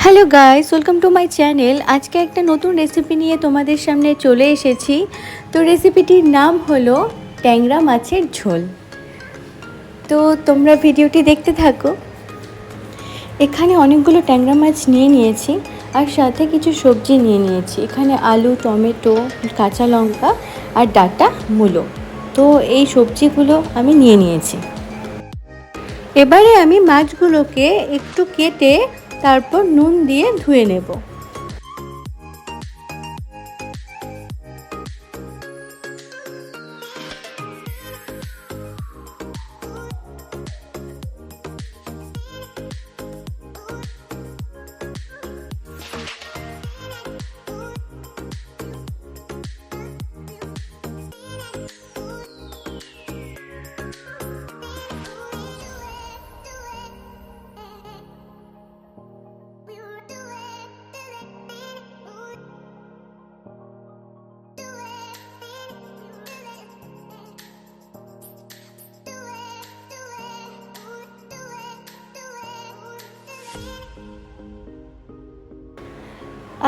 Hello guys, welcome to my channel. আজকে একটা নতুন রেসিপি নিয়ে তোমাদের সামনে চলে এসেছি। তো রেসিপিটির নাম হলো ট্যাংরা মাছের ঝোল। তো তোমরা ভিডিওটি দেখতে থাকো। এখানে অনেকগুলো ট্যাংরা মাছ নিয়ে নিয়েছি আর সাথে কিছু সবজি নিয়ে নিয়েছি। এখানে আলু, টমেটো, কাঁচা লঙ্কা আর ডাঁটা মূলো। তো এই সবজিগুলো আমি নিয়ে নিয়েছি। এবারে আমি মাছগুলোকে একটু কেটে তারপর নুন দিয়ে ধুয়ে নেব।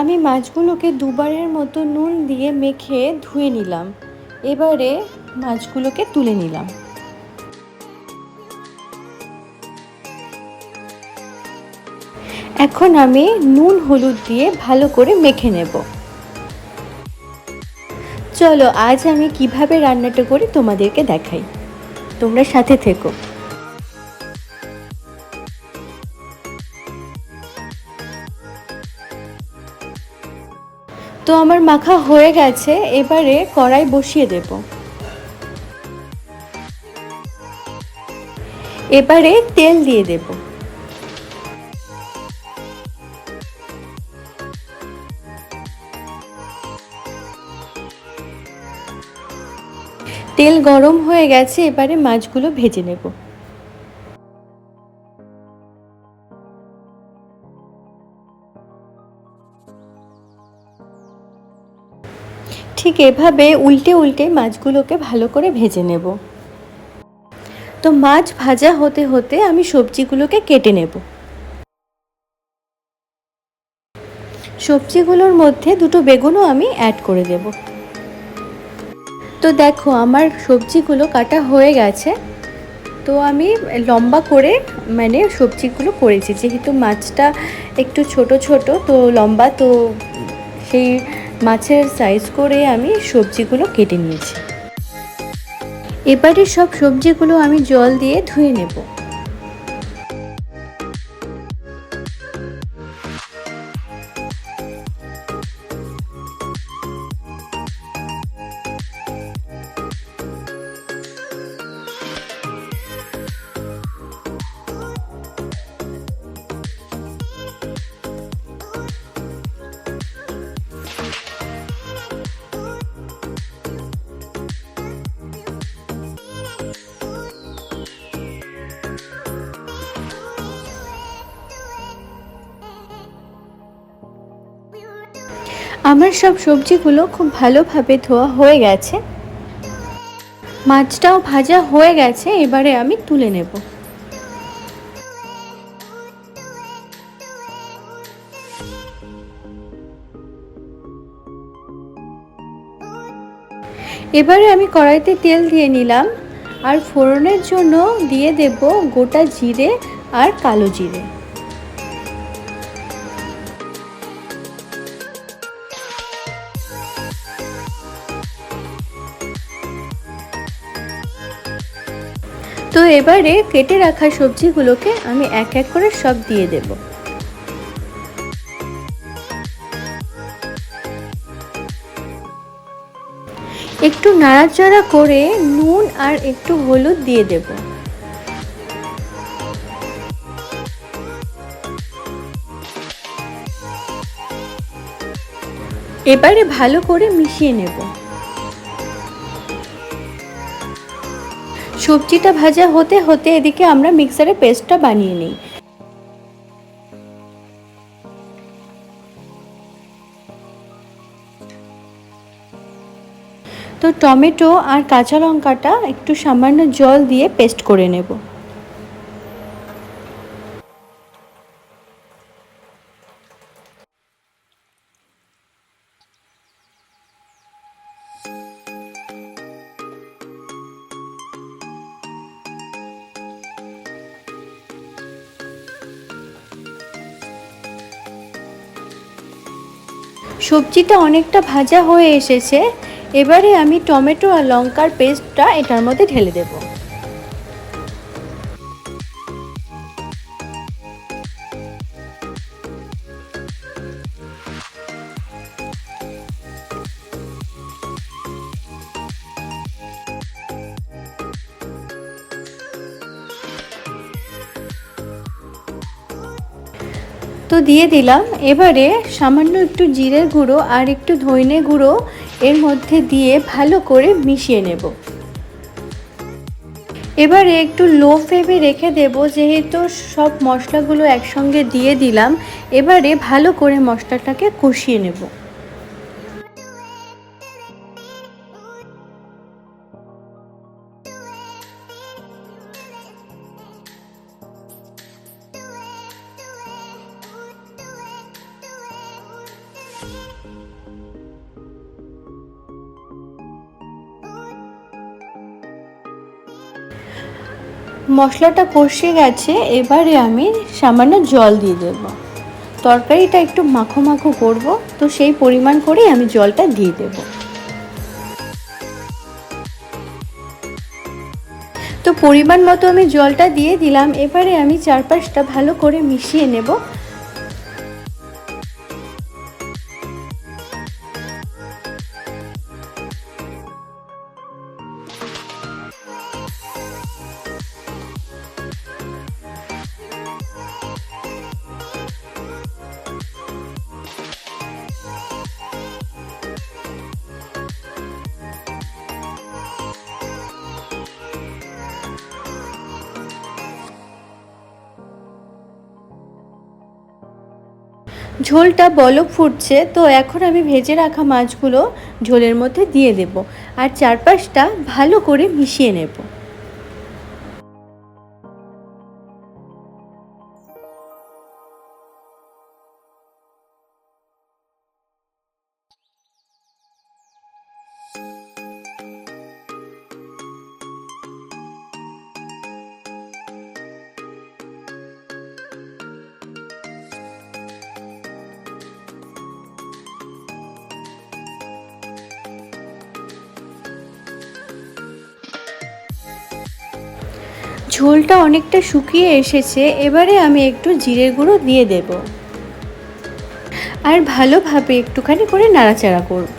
আমি মাছগুলোকে দুবারের মতো নুন দিয়ে মেখে ধুয়ে নিলাম। এবারে মাছগুলোকে তুলে নিলাম। এখন আমি নুন হলুদ দিয়ে ভালো করে মেখে নেব। চলো আজ আমি কিভাবে রান্নাটা করি তোমাদেরকে দেখাই, তোমরা সাথে থেকো। তো আমার মাখা হয়ে গেছে, এবারে কড়াই বসিয়ে দেব। এবারে তেল দিয়ে দেব। তেল গরম হয়ে গেছে, এবারে মাছগুলো ভেজে নেব। ঠিক এভাবে উল্টে উল্টে মাছগুলোকে ভালো করে ভেজে নেব। তো মাছ ভাজা হতে হতে আমি সবজিগুলোকে কেটে নেব। সবজিগুলোর মধ্যে দুটো বেগুনও আমি অ্যাড করে দেব। তো দেখো আমার সবজিগুলো কাটা হয়ে গেছে। তো আমি লম্বা করে সবজিগুলো করেছি, যেহেতু মাছটা একটু ছোট ছোট তো লম্বা, তো সেই মাছের সাইজ করে আমি সবজিগুলো কেটে নিয়েছি। এবারে সব সবজিগুলো আমি জল দিয়ে ধুয়ে নেব। আমার সব সবজিগুলো খুব ভালোভাবে ধোয়া হয়ে গেছে, মাছটাও ভাজা হয়ে গেছে। এবারে আমি তুলে নেব। এবারে আমি কড়াইতে তেল দিয়ে নিলাম আর ফোড়নের জন্য দিয়ে দেব গোটা জিরে আর কালো জিরে। তো এবারে কেটে রাখা সবজিগুলোকে আমি এক এক করে সব দিয়ে দেব। একটু নাড়াচাড়া করে নুন আর একটু হলুদ দিয়ে দেব। এবারে ভালো করে মিশিয়ে নেব। সবজিটা ভাজা হতে হতে এদিকে আমরা মিক্সারে পেস্টটা বানিয়ে নিই। তো টমেটো আর কাঁচা লঙ্কাটা একটু সামান্য জল দিয়ে পেস্ট করে নেব। সবজিটা অনেকটা ভাজা হয়ে এসেছে। এবারে আমি টমেটো আর লঙ্কার পেস্টটা এটার মধ্যে ঢেলে দেব। তো দিয়ে দিলাম। এবারে সামান্য একটু জিরের গুঁড়ো আর একটু ধনে গুঁড়ো এর মধ্যে দিয়ে ভালো করে মিশিয়ে নেব। এবারে একটু লো ফ্লেমে রেখে দেব, যেহেতু সব মশলাগুলো একসঙ্গে দিয়ে দিলাম। এবারে ভালো করে মশলাটাকে কষিয়ে নেব। মশলাটা কষে গেছে, এবারে আমি সামান্য জল দিয়ে দেব। তরকারিটা একটু মাখো মাখো করব, তো সেই পরিমাণ করেই আমি জলটা দিয়ে দেব। তো পরিমাণ মতো আমি জলটা দিয়ে দিলাম। এবারে আমি চারপাশটা ভালো করে মিশিয়ে নেব। ঝোলটা বলক ফুটছে, তো এখন আমি ভেজে রাখা মাছগুলো ঝোলের মধ্যে দিয়ে দেব আর চারপাশটা ভালো করে মিশিয়ে নেব। ঝোলটা অনেকটা শুকিয়ে এসেছে। এবারে আমি একটু জিরের গুঁড়ো দিয়ে দেব আর ভালোভাবে একটুখানি করে নাড়াচাড়া করব।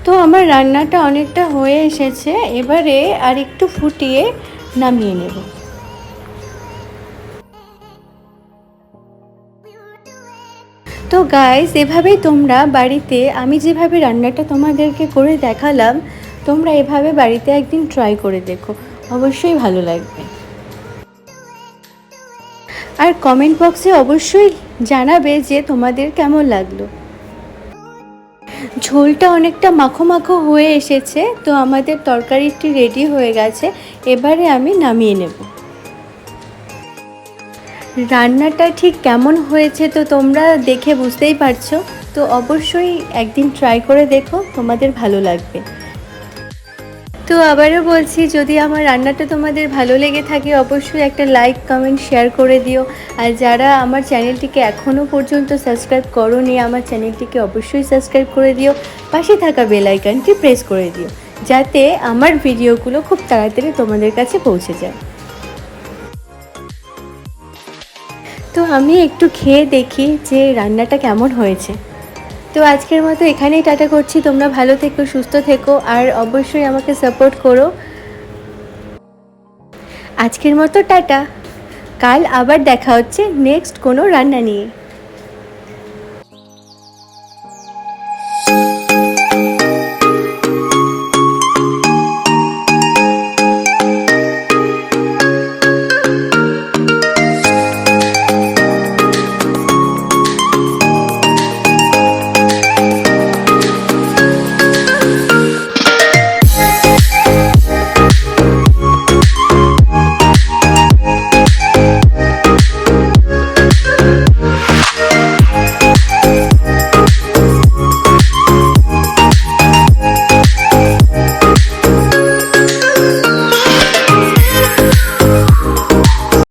তো আমার রান্নাটা অনেকটা হয়ে এসেছে। এবারে আর একটু ফুটিয়ে নামিয়ে নেব। তো গাইস, এভাবেই তোমরা বাড়িতে আমি যেভাবে রান্নাটা তোমাদেরকে করে দেখালাম, তোমরা এভাবে বাড়িতে একদিন ট্রাই করে দেখো, অবশ্যই ভালো লাগবে। আর কমেন্ট বক্সে অবশ্যই জানাবে যে তোমাদের কেমন লাগলো। ঝোলটা অনেকটা মাখো মাখো হয়ে এসেছে, তো আমাদের তরকারিটি রেডি হয়ে গেছে। এবারে আমি নামিয়ে নেব। রান্নাটা ঠিক কেমন হয়েছে তো তোমরা দেখে বুঝতেই পারছো। তো অবশ্যই একদিন ট্রাই করে দেখো, তোমাদের ভালো লাগবে। তো আবারও বলছি, যদি আমার রান্নাটা তোমাদের ভালো লেগে থাকে অবশ্যই একটা লাইক কমেন্ট শেয়ার করে দিও। আর যারা আমার চ্যানেলটিকে এখনও পর্যন্ত সাবস্ক্রাইব করোনি, আমার চ্যানেলটিকে অবশ্যই সাবস্ক্রাইব করে দিও। পাশে থাকা বেল আইকনটি প্রেস করে দিও, যাতে আমার ভিডিওগুলো খুব তাড়াতাড়ি তোমাদের কাছে পৌঁছে যায়। তো আমি একটু খেয়ে দেখি যে রান্নাটা কেমন হয়েছে। তো আজকের মতো এখানেই টাটা করছি। তোমরা ভালো থেকো, সুস্থ থেকো আর অবশ্যই আমাকে সাপোর্ট করো। আজকের মতো টাটা। কাল আবার দেখা হচ্ছে নেক্সট কোনো রান্না নিয়ে।